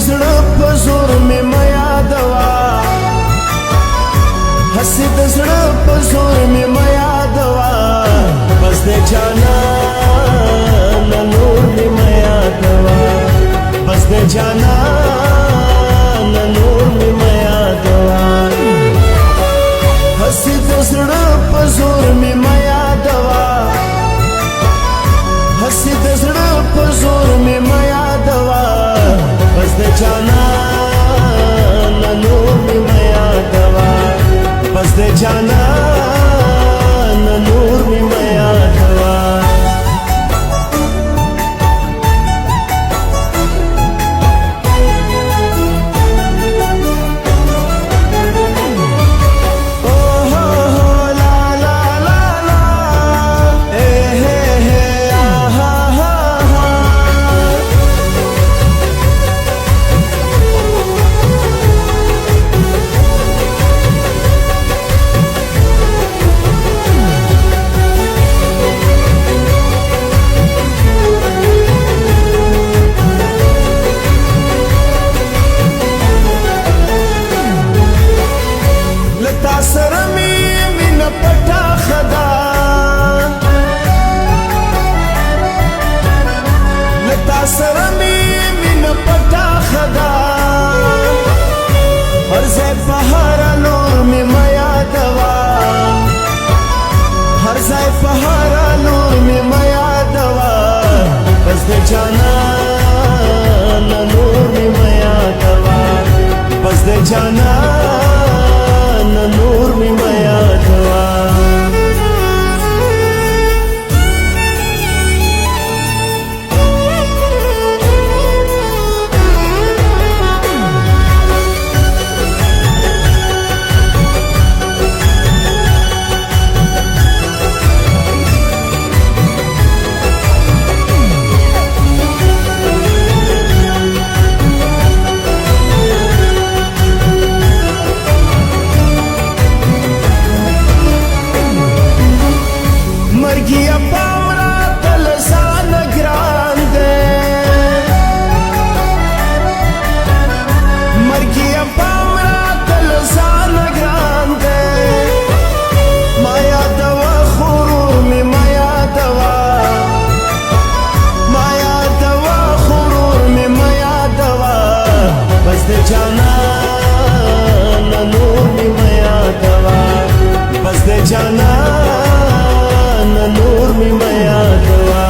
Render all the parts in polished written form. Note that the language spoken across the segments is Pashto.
زړه په زور مې میا دوا هسې د زړه په زور مې میا دوا بس د جانان نور مې میا دوا بس د جانان نور مې میا دوا هسې د زړه په زور مې میا دوا هسې د زړه په زور مې میا دوا بس د جانان نور مې میا دوا بس د جانان نور مې میا دوا سره می مینه پټه خدا هر ځای په هر لور مې میا دوا هر ځای په هر لور مې میا دوا بس د جانان نور مې میا دوا بس د جانان نور مې میا دوا مرګیا پاورا تل ځان ګران دے مرګیا پاورا تل ځان ګران دے مایا دوا خورو می مایا دوا مایا دوا خورو می مایا دوا بس د جانان نور می مایا دوا بس د جانان نور می میا دوا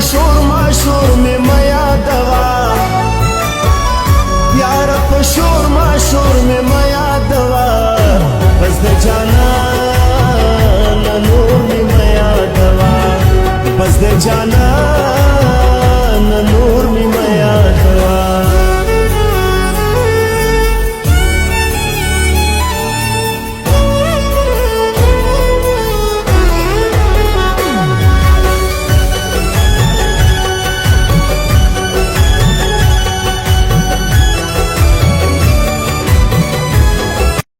شور ما شور میں میا دوا یار شور ما شور میں میا دوا بس د جانان نور میں میا دوا بس د جانان